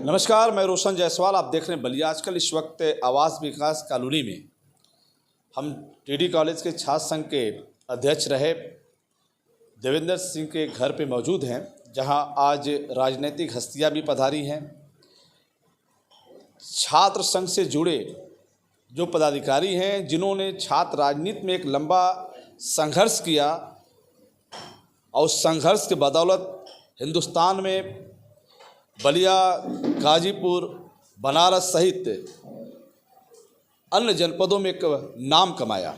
नमस्कार, मैं रोशन जायसवाल। आप देख रहे हैं बलिया आजकल। इस वक्त आवास विकास कॉलोनी में हम टीडी कॉलेज के छात्र संघ के अध्यक्ष रहे देवेंद्र सिंह के घर पे मौजूद हैं, जहां आज राजनीतिक हस्तियां भी पधारी हैं। छात्र संघ से जुड़े जो पदाधिकारी हैं, जिन्होंने छात्र राजनीति में एक लंबा संघर्ष किया और उस संघर्ष के बदौलत हिंदुस्तान में बलिया, गाजीपुर, बनारस सहित अन्य जनपदों में एक नाम कमाया।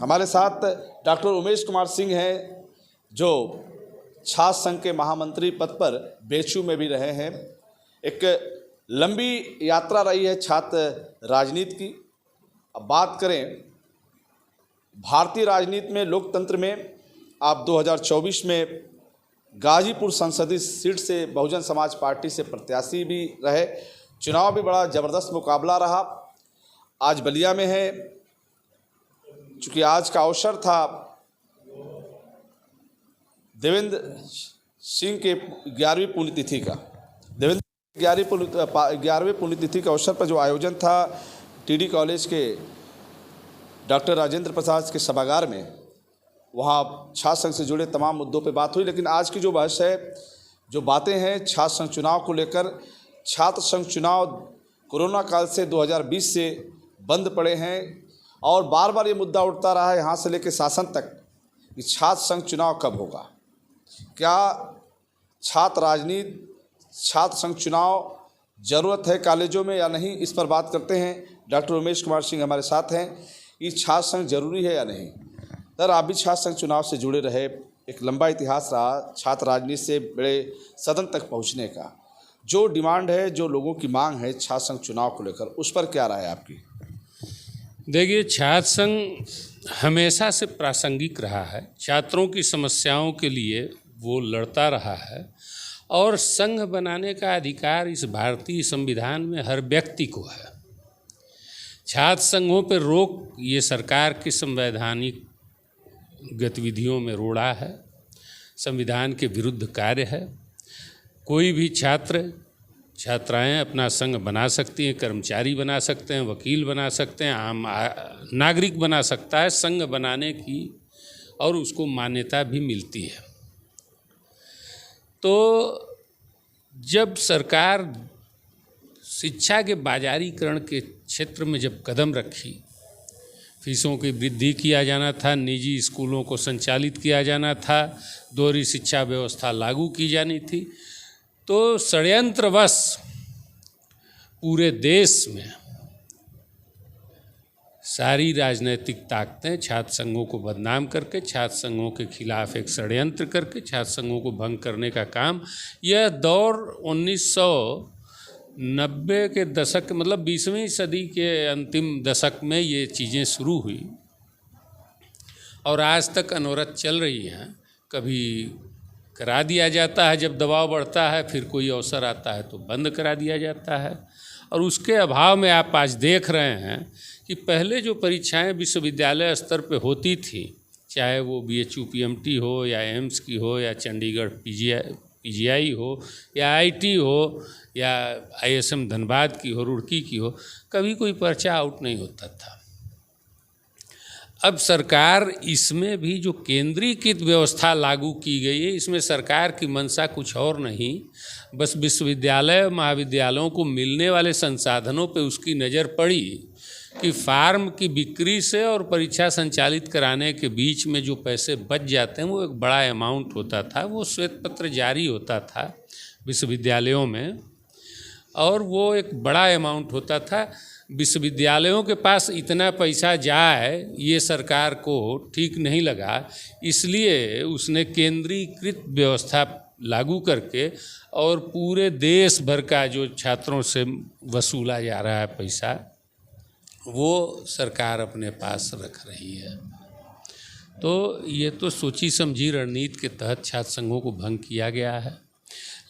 हमारे साथ डॉक्टर उमेश कुमार सिंह हैं, जो छात्र संघ के महामंत्री पद पर बेचू में भी रहे हैं। एक लंबी यात्रा रही है छात्र राजनीति की। अब बात करें भारतीय राजनीति में, लोकतंत्र में, आप 2024 में गाजीपुर संसदीय सीट से बहुजन समाज पार्टी से प्रत्याशी भी रहे। चुनाव भी बड़ा ज़बरदस्त मुकाबला रहा। आज बलिया में है, चूँकि आज का अवसर था देवेंद्र सिंह के 11वीं पुण्यतिथि का। देवेंद्र 11वीं पुण्यतिथि के अवसर पर जो आयोजन था टीडी कॉलेज के डॉक्टर राजेंद्र प्रसाद के सभागार में, वहाँ छात्र संघ से जुड़े तमाम मुद्दों पे बात हुई। लेकिन आज की जो बहस है, जो बातें हैं छात्र संघ चुनाव को लेकर, छात्र संघ चुनाव कोरोना काल से 2020 से बंद पड़े हैं और बार बार ये मुद्दा उठता रहा है यहाँ से लेकर शासन तक कि छात्र संघ चुनाव कब होगा। क्या छात्र राजनीति, छात्र संघ चुनाव ज़रूरत है कॉलेजों में या नहीं, इस पर बात करते हैं। डॉक्टर उमेश कुमार सिंह हमारे साथ हैं। ये छात्र संघ जरूरी है या नहीं? सर, आप भी छात्र संघ चुनाव से जुड़े रहे, एक लंबा इतिहास रहा छात्र राजनीति से बड़े सदन तक पहुंचने का। जो डिमांड है, जो लोगों की मांग है छात्र संघ चुनाव को लेकर, उस पर क्या राय है आपकी? देखिए, छात्र संघ हमेशा से प्रासंगिक रहा है। छात्रों की समस्याओं के लिए वो लड़ता रहा है और संघ बनाने का अधिकार इस भारतीय संविधान में हर व्यक्ति को है। छात्र संघों पर रोक ये सरकार की संवैधानिक गतिविधियों में रोड़ा है, संविधान के विरुद्ध कार्य है। कोई भी छात्राएं अपना संघ बना सकती हैं, कर्मचारी बना सकते हैं, वकील बना सकते हैं, आम नागरिक बना सकता है संघ बनाने की, और उसको मान्यता भी मिलती है। तो जब सरकार शिक्षा के बाजारीकरण के क्षेत्र में जब कदम रखी, फीसों की वृद्धि किया जाना था, निजी स्कूलों को संचालित किया जाना था, दोहरी शिक्षा व्यवस्था लागू की जानी थी, तो षड्यंत्रवश पूरे देश में सारी राजनीतिक ताकतें छात्र संघों को बदनाम करके, छात्र संघों के खिलाफ एक षड्यंत्र करके छात्र संघों को भंग करने का काम, यह दौर 1990 के दशक, मतलब 20वीं सदी के अंतिम दशक में ये चीज़ें शुरू हुई और आज तक अनवरत चल रही हैं। कभी करा दिया जाता है जब दबाव बढ़ता है, फिर कोई अवसर आता है तो बंद करा दिया जाता है। और उसके अभाव में आप आज देख रहे हैं कि पहले जो परीक्षाएं विश्वविद्यालय स्तर पे होती थी, चाहे वो BHU PMT हो या एम्स की हो या चंडीगढ़ PGI हो या IT हो या ISM धनबाद की हो, रुड़की की हो, कभी कोई पर्चा आउट नहीं होता था। अब सरकार इसमें भी जो केंद्रीकृत व्यवस्था लागू की गई है, इसमें सरकार की मंशा कुछ और नहीं, बस विश्वविद्यालय महाविद्यालयों को मिलने वाले संसाधनों पे उसकी नज़र पड़ी कि फार्म की बिक्री से और परीक्षा संचालित कराने के बीच में जो पैसे बच जाते हैं वो एक बड़ा अमाउंट होता था। वो श्वेत पत्र जारी होता था विश्वविद्यालयों में और वो एक बड़ा अमाउंट होता था। विश्वविद्यालयों के पास इतना पैसा जाए ये सरकार को ठीक नहीं लगा, इसलिए उसने केंद्रीकृत व्यवस्था लागू करके और पूरे देश भर का जो छात्रों से वसूला जा रहा है पैसा, वो सरकार अपने पास रख रही है। तो ये तो सोची समझी रणनीति के तहत छात्र संघों को भंग किया गया है।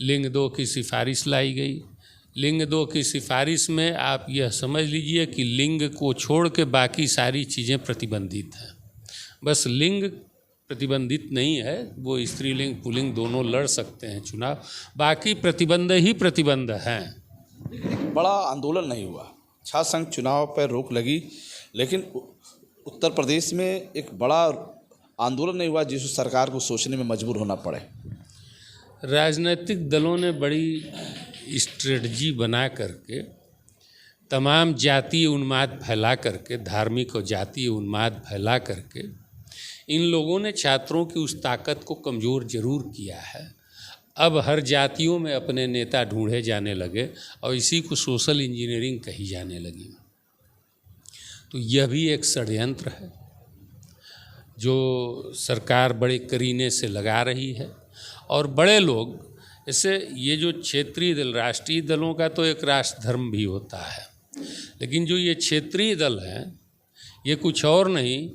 लिंग 2 की सिफारिश लाई गई। लिंग 2 की सिफारिश में आप यह समझ लीजिए कि लिंग को छोड़ के बाकी सारी चीज़ें प्रतिबंधित हैं। बस लिंग प्रतिबंधित नहीं है, वो स्त्रीलिंग पुल्लिंग दोनों लड़ सकते हैं चुनाव, बाकी प्रतिबंध ही प्रतिबंध हैं। एक बड़ा आंदोलन नहीं हुआ, छात्र संघ चुनाव पर रोक लगी, लेकिन उत्तर प्रदेश में एक बड़ा आंदोलन नहीं हुआ जिसको सरकार को सोचने में मजबूर होना पड़े। राजनीतिक दलों ने बड़ी स्ट्रेटजी बना करके तमाम जातीय उन्माद फैला करके, धार्मिक और जातीय उन्माद फैला करके इन लोगों ने छात्रों की उस ताकत को कमज़ोर जरूर किया है। अब हर जातियों में अपने नेता ढूंढे जाने लगे और इसी को सोशल इंजीनियरिंग कही जाने लगी। तो यह भी एक षड्यंत्र है जो सरकार बड़े करीने से लगा रही है। और बड़े लोग जैसे ये जो क्षेत्रीय दल, राष्ट्रीय दलों का तो एक राष्ट्र धर्म भी होता है, लेकिन जो ये क्षेत्रीय दल हैं ये कुछ और नहीं,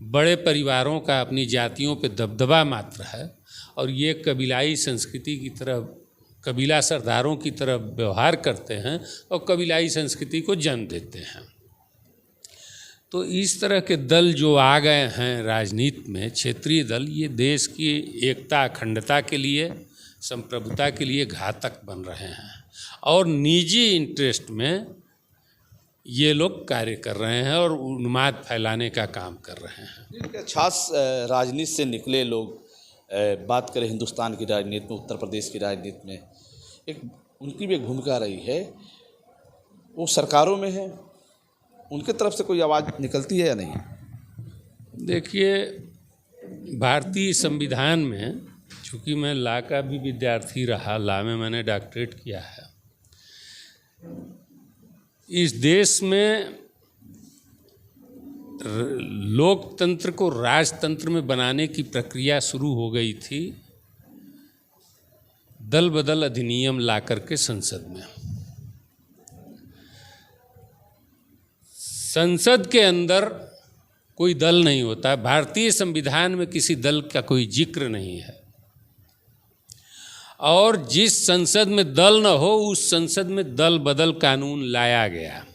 बड़े परिवारों का अपनी जातियों पे दबदबा मात्र है और ये कबीलाई संस्कृति की तरफ, कबीला सरदारों की तरफ व्यवहार करते हैं और कबीलाई संस्कृति को जन्म देते हैं। तो इस तरह के दल जो आ गए हैं राजनीति में, क्षेत्रीय दल, ये देश की एकता अखंडता के लिए, संप्रभुता के लिए घातक बन रहे हैं और निजी इंटरेस्ट में ये लोग कार्य कर रहे हैं और उन्माद फैलाने का काम कर रहे हैं। छात्र राजनीति से निकले लोग, बात करें हिंदुस्तान की राजनीति में, उत्तर प्रदेश की राजनीति में, एक उनकी भी एक भूमिका रही है। वो सरकारों में है, उनके तरफ से कोई आवाज़ निकलती है या नहीं? देखिए, भारतीय संविधान में, चूँकि मैं लॉ का भी विद्यार्थी रहा, लॉ में मैंने डॉक्टरेट किया है, इस देश में लोकतंत्र को राजतंत्र में बनाने की प्रक्रिया शुरू हो गई थी दल बदल अधिनियम ला करके संसद में। संसद के अंदर कोई दल नहीं होता, भारतीय संविधान में किसी दल का कोई जिक्र नहीं है और जिस संसद में दल न हो उस संसद में दल बदल कानून लाया गया।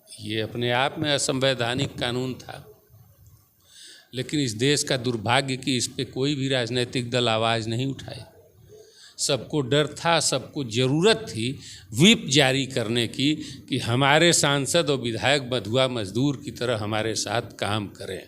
ये अपने आप में असंवैधानिक कानून था, लेकिन इस देश का दुर्भाग्य कि इस पे कोई भी राजनीतिक दल आवाज़ नहीं उठाई। सबको डर था, सबको ज़रूरत थी व्हिप जारी करने की कि हमारे सांसद और विधायक मधुआ मजदूर की तरह हमारे साथ काम करें।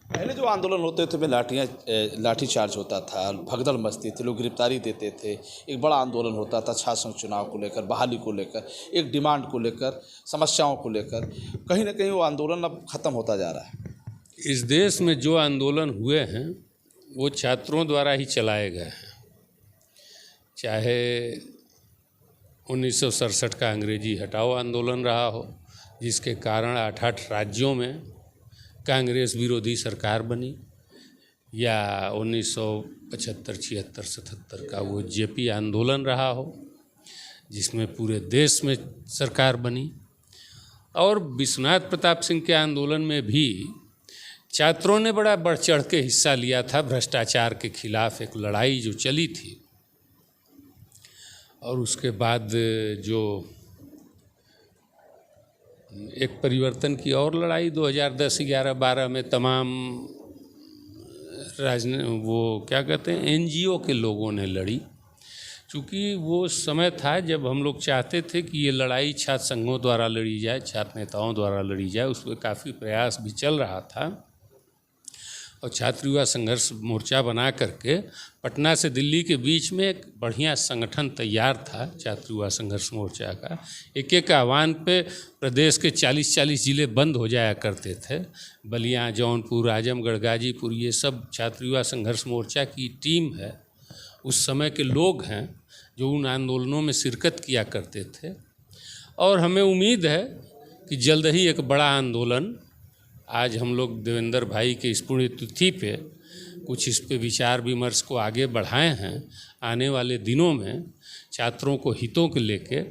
पहले जो आंदोलन होते थे में लाठी चार्ज होता था, भगदड़ मचती थी, लोग गिरफ्तारी देते थे, एक बड़ा आंदोलन होता था छात्र संघ चुनाव को लेकर, बहाली को लेकर, एक डिमांड को लेकर, समस्याओं को लेकर। कहीं ना कहीं वो आंदोलन अब ख़त्म होता जा रहा है। इस देश में जो आंदोलन हुए हैं वो छात्रों द्वारा ही चलाए गए हैं, चाहे 1967 का अंग्रेजी हटाओ आंदोलन रहा हो, जिसके कारण 8 राज्यों में कांग्रेस विरोधी सरकार बनी, या 1975, 76, 77 का वो जेपी आंदोलन रहा हो जिसमें पूरे देश में सरकार बनी, और विश्वनाथ प्रताप सिंह के आंदोलन में भी छात्रों ने बड़ा बढ़ चढ़ के हिस्सा लिया था। भ्रष्टाचार के खिलाफ एक लड़ाई जो चली थी, और उसके बाद जो एक परिवर्तन की और लड़ाई 2010, 11, 12 में तमाम वो क्या कहते हैं एनजीओ के लोगों ने लड़ी, क्योंकि वो समय था जब हम लोग चाहते थे कि ये लड़ाई छात्र संघों द्वारा लड़ी जाए, छात्र नेताओं द्वारा लड़ी जाए। उस पर काफ़ी प्रयास भी चल रहा था और छात्र युवा संघर्ष मोर्चा बना करके पटना से दिल्ली के बीच में एक बढ़िया संगठन तैयार था छात्र युवा संघर्ष मोर्चा का। एक एक आह्वान पे प्रदेश के 40-40 ज़िले बंद हो जाया करते थे। बलिया, जौनपुर, आजमगढ़, गाजीपुर, ये सब छात्र युवा संघर्ष मोर्चा की टीम है, उस समय के लोग हैं जो उन आंदोलनों में शिरकत किया करते थे। और हमें उम्मीद है कि जल्द ही एक बड़ा आंदोलन, आज हम लोग देवेंद्र भाई के इस पुण्यतिथि पे कुछ इस पे विचार विमर्श को आगे बढ़ाए हैं। आने वाले दिनों में छात्रों को हितों के लेके,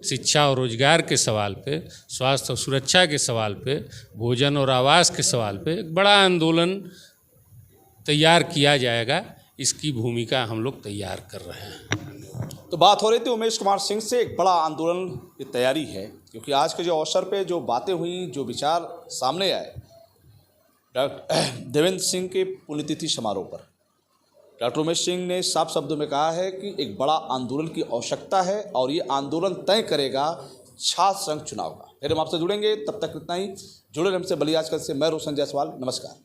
शिक्षा और रोजगार के सवाल पे, स्वास्थ्य और सुरक्षा के सवाल पे, भोजन और आवास के सवाल पे एक बड़ा आंदोलन तैयार किया जाएगा। इसकी भूमिका हम लोग तैयार कर रहे हैं। तो बात हो रही थी उमेश कुमार सिंह से, एक बड़ा आंदोलन की तैयारी है, क्योंकि आज के जो अवसर पे जो बातें हुई, जो विचार सामने आए डॉक्टर देवेंद्र सिंह के पुण्यतिथि समारोह पर, डॉक्टर उमेश सिंह ने साफ शब्दों में कहा है कि एक बड़ा आंदोलन की आवश्यकता है और ये आंदोलन तय करेगा छात्र संघ चुनाव का। फिर हम आपसे जुड़ेंगे, तब तक इतना ही। जुड़े हमसे बलियाजकल से मैं रोशन जायसवाल, नमस्कार।